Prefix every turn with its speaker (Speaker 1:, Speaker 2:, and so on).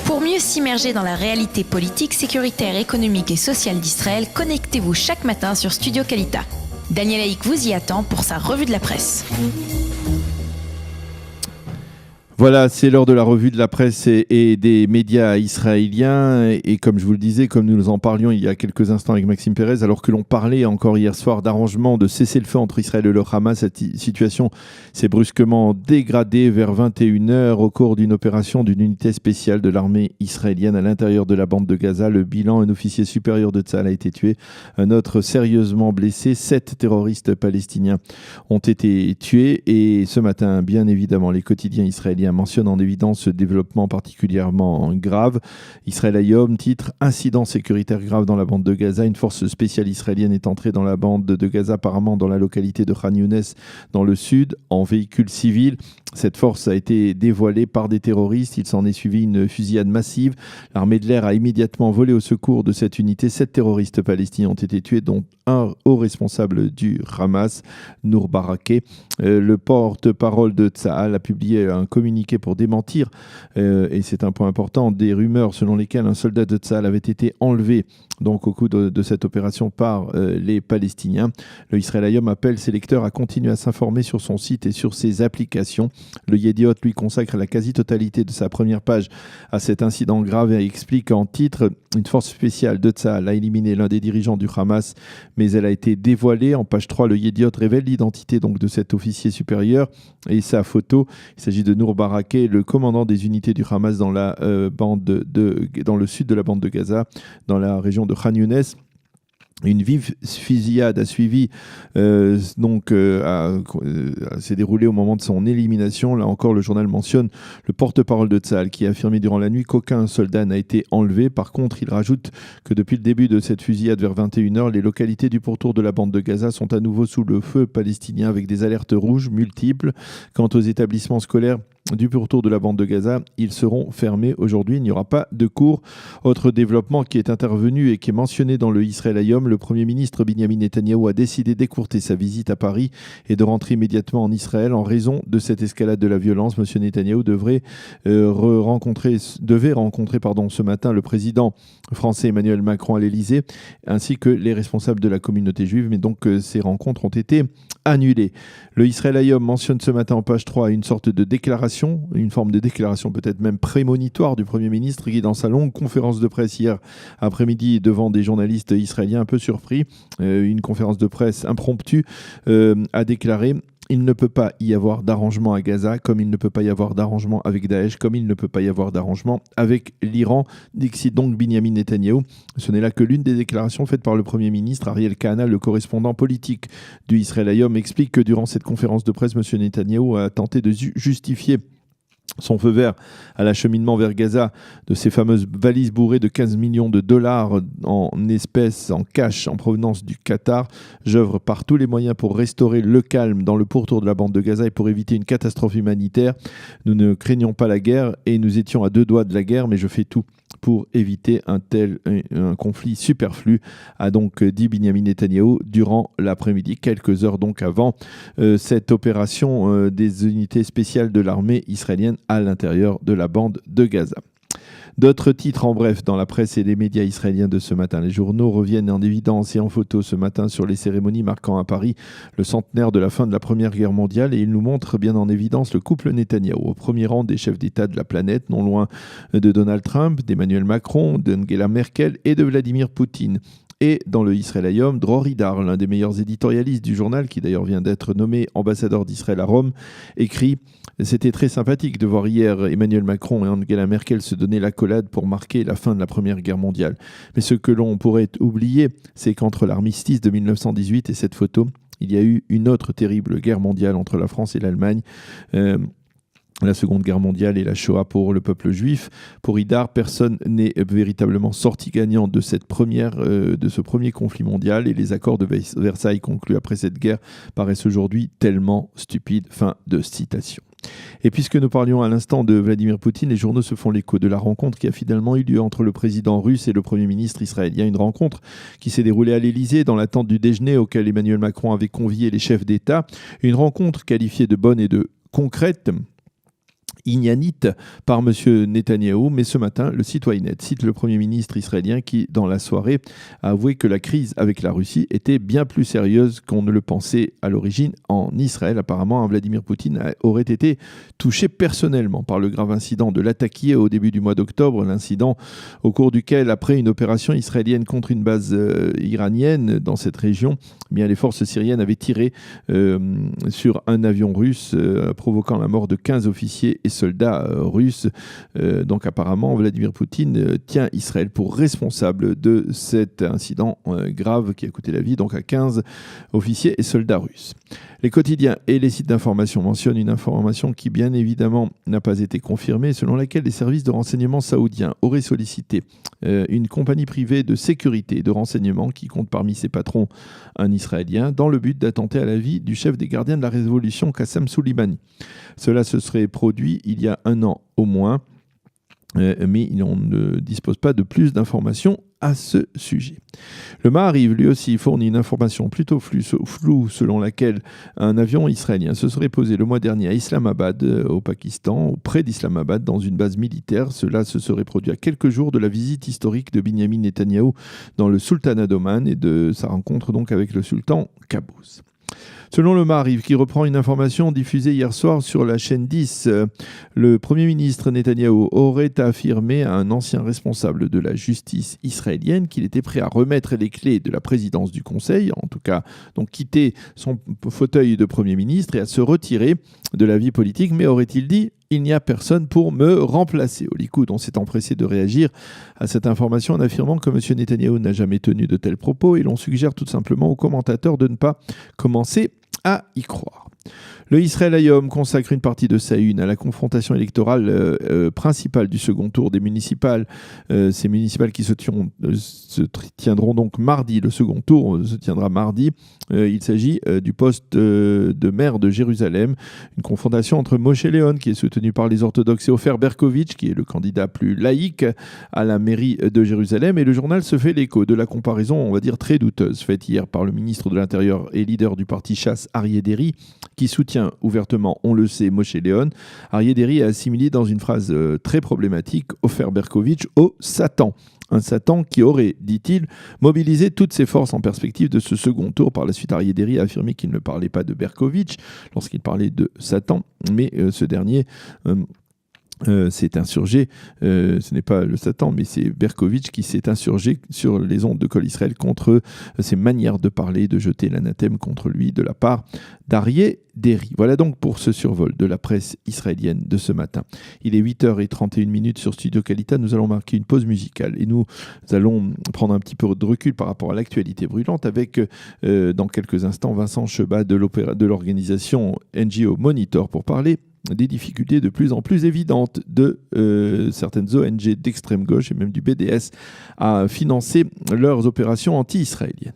Speaker 1: Pour mieux s'immerger dans la réalité politique, sécuritaire, économique et sociale d'Israël, connectez-vous chaque matin sur Studio Kalita. Daniel Haïk vous y attend pour sa revue de la presse.
Speaker 2: Voilà, c'est l'heure de la revue de la presse et des médias israéliens. Et comme je vous le disais, comme nous en parlions il y a quelques instants avec Maxime Pérez, alors que l'on parlait encore hier soir d'arrangement de cessez-le-feu entre Israël et le Hamas, cette situation s'est brusquement dégradée vers 21h au cours d'une opération d'une unité spéciale de l'armée israélienne à l'intérieur de la bande de Gaza. Le bilan, un officier supérieur de Tsahal a été tué, un autre sérieusement blessé. 7 terroristes palestiniens ont été tués. Et ce matin, bien évidemment, les quotidiens israéliens mentionne en évidence ce développement particulièrement grave. Israël Hayom titre « Incident sécuritaire grave dans la bande de Gaza ». Une force spéciale israélienne est entrée dans la bande de Gaza, apparemment dans la localité de Khan Younes, dans le sud, en véhicule civil. Cette force a été dévoilée par des terroristes. Il s'en est suivi une fusillade massive. L'armée de l'air a immédiatement volé au secours de cette unité. 7 terroristes palestiniens ont été tués, dont un haut responsable du Hamas, Nour Barakeh. Le porte-parole de Tsahal a publié un communiqué pour démentir, et c'est un point important, des rumeurs selon lesquelles un soldat de Tsahal avait été enlevé donc au cours de cette opération par les Palestiniens. Le Israël Hayom appelle ses lecteurs à continuer à s'informer sur son site et sur ses applications. Le Yediot lui consacre la quasi-totalité de sa première page à cet incident grave et explique en titre « Une force spéciale de Tsahal a éliminé l'un des dirigeants du Hamas, mais elle a été dévoilée ». En page 3, le Yediot révèle l'identité donc de cet officier supérieur et sa photo. Il s'agit de Nour Barakeh, le commandant des unités du Hamas dans la dans le sud de la bande de Gaza, dans la région de Khan Younes. Une vive fusillade a suivi, s'est déroulée au moment de son élimination. Là encore, le journal mentionne le porte-parole de Tsahal qui a affirmé durant la nuit qu'aucun soldat n'a été enlevé. Par contre, il rajoute que depuis le début de cette fusillade vers 21h, les localités du pourtour de la bande de Gaza sont à nouveau sous le feu palestinien avec des alertes rouges multiples. Quant aux établissements scolaires du pourtour de la bande de Gaza, ils seront fermés aujourd'hui. Il n'y aura pas de cours. Autre développement qui est intervenu et qui est mentionné dans le Israël Hayom, le Premier ministre Binyamin Netanyahou a décidé d'écourter sa visite à Paris et de rentrer immédiatement en Israël en raison de cette escalade de la violence. Monsieur Netanyahou devait rencontrer ce matin le président français Emmanuel Macron à l'Elysée, ainsi que les responsables de la communauté juive. Mais donc ces rencontres ont été annulées. Le Israël Hayom mentionne ce matin en page 3 une sorte de déclaration, une forme de déclaration peut-être même prémonitoire du Premier ministre qui, dans sa longue conférence de presse hier après-midi devant des journalistes israéliens un peu surpris, une conférence de presse impromptue, a déclaré « Il ne peut pas y avoir d'arrangement à Gaza, comme il ne peut pas y avoir d'arrangement avec Daesh, comme il ne peut pas y avoir d'arrangement avec l'Iran », dit donc Binyamin Netanyahou. Ce n'est là que l'une des déclarations faites par le Premier ministre. Ariel Kahana, le correspondant politique du Israël Hayom, explique que durant cette conférence de presse, M. Netanyahou a tenté de justifier son feu vert à l'acheminement vers Gaza de ces fameuses valises bourrées de 15 millions de dollars en espèces, en cash, en provenance du Qatar. J'œuvre par tous les moyens pour restaurer le calme dans le pourtour de la bande de Gaza et pour éviter une catastrophe humanitaire. Nous ne craignons pas la guerre et nous étions à 2 doigts de la guerre, mais je fais tout pour éviter un conflit superflu, a donc dit Binyamin Netanyahou durant l'après-midi, quelques heures donc avant cette opération des unités spéciales de l'armée israélienne à l'intérieur de la bande de Gaza. D'autres titres en bref dans la presse et les médias israéliens de ce matin. Les journaux reviennent en évidence et en photo ce matin sur les cérémonies marquant à Paris le centenaire de la fin de la Première Guerre mondiale et ils nous montrent bien en évidence le couple Netanyahou au premier rang des chefs d'État de la planète, non loin de Donald Trump, d'Emmanuel Macron, d'Angela Merkel et de Vladimir Poutine. Et dans le Israël Hayom, Dror Idar, l'un des meilleurs éditorialistes du journal, qui d'ailleurs vient d'être nommé ambassadeur d'Israël à Rome, écrit « C'était très sympathique de voir hier Emmanuel Macron et Angela Merkel se donner l'accolade pour marquer la fin de la Première Guerre mondiale. Mais ce que l'on pourrait oublier, c'est qu'entre l'armistice de 1918 et cette photo, il y a eu une autre terrible guerre mondiale entre la France et l'Allemagne. La Seconde Guerre mondiale et la Shoah pour le peuple juif. Pour Idar, personne n'est véritablement sorti gagnant de ce premier conflit mondial et les accords de Versailles conclus après cette guerre paraissent aujourd'hui tellement stupides. » Fin de citation. Et puisque nous parlions à l'instant de Vladimir Poutine, les journaux se font l'écho de la rencontre qui a finalement eu lieu entre le président russe et le Premier ministre israélien. Une rencontre qui s'est déroulée à l'Élysée dans l'attente du déjeuner auquel Emmanuel Macron avait convié les chefs d'État. Une rencontre qualifiée de bonne et de concrète. ignanite par M. Netanyahou, mais ce matin, le site Ynet cite le Premier ministre israélien qui, dans la soirée, a avoué que la crise avec la Russie était bien plus sérieuse qu'on ne le pensait à l'origine en Israël. Apparemment, Vladimir Poutine aurait été touché personnellement par le grave incident de Latakia au début du mois d'octobre, l'incident au cours duquel, après une opération israélienne contre une base iranienne dans cette région, les forces syriennes avaient tiré sur un avion russe, provoquant la mort de 15 officiers et soldats russes. Donc apparemment, Vladimir Poutine tient Israël pour responsable de cet incident grave qui a coûté la vie donc à 15 officiers et soldats russes. Les quotidiens et les sites d'information mentionnent une information qui, bien évidemment, n'a pas été confirmée, selon laquelle les services de renseignement saoudiens auraient sollicité une compagnie privée de sécurité et de renseignement qui compte parmi ses patrons un Israélien, dans le but d'attenter à la vie du chef des gardiens de la révolution, Qassem Soleimani. Cela se serait produit il y a un an au moins, mais on ne dispose pas de plus d'informations à ce sujet. Le Maariv, lui aussi, fournit une information plutôt floue selon laquelle un avion israélien se serait posé le mois dernier à Islamabad, au Pakistan, ou près d'Islamabad, dans une base militaire. Cela se serait produit à quelques jours de la visite historique de Binyamin Netanyahou dans le sultanat d'Oman et de sa rencontre donc avec le sultan Qaboos. Selon le Maariv, qui reprend une information diffusée hier soir sur la chaîne 10, le Premier ministre Netanyahou aurait affirmé à un ancien responsable de la justice israélienne qu'il était prêt à remettre les clés de la présidence du Conseil, en tout cas donc quitter son fauteuil de Premier ministre et à se retirer de la vie politique, mais aurait-il dit « Il n'y a personne pour me remplacer ». Au Likoud, on s'est empressé de réagir à cette information en affirmant que M. Netanyahou n'a jamais tenu de tels propos et l'on suggère tout simplement aux commentateurs de ne pas commencer à y croire. Le Israël Hayom consacre une partie de sa une à la confrontation électorale principale du second tour des municipales. Ces municipales qui se tiendront donc mardi. Le second tour se tiendra mardi. Il s'agit du poste de maire de Jérusalem. Une confrontation entre Moshe Léon, qui est soutenu par les orthodoxes, et Ofer Berkovitch, qui est le candidat plus laïque à la mairie de Jérusalem. Et le journal se fait l'écho de la comparaison, on va dire, très douteuse, faite hier par le ministre de l'Intérieur et leader du parti Chasse, Aryeh Deri, qui soutient ouvertement, on le sait, Moshe Léon. Aryeh Deri a assimilé dans une phrase très problématique Ofer Berkovitch au Satan. Un Satan qui aurait, dit-il, mobilisé toutes ses forces en perspective de ce second tour. Par la suite, Aryeh Deri a affirmé qu'il ne parlait pas de Berkovitch lorsqu'il parlait de Satan, mais ce dernier s'est insurgé, ce n'est pas le Satan, mais c'est Berkovitch qui s'est insurgé sur les ondes de Kol Israël contre ses manières de parler, de jeter l'anathème contre lui de la part d'Aryeh Deri. Voilà donc pour ce survol de la presse israélienne de ce matin. Il est 8h31 sur Studio Kalita. Nous allons marquer une pause musicale et nous allons prendre un petit peu de recul par rapport à l'actualité brûlante avec, dans quelques instants, Vincent Cheba de l'organisation NGO Monitor pour parler des difficultés de plus en plus évidentes de certaines ONG d'extrême gauche et même du BDS à financer leurs opérations anti-israéliennes.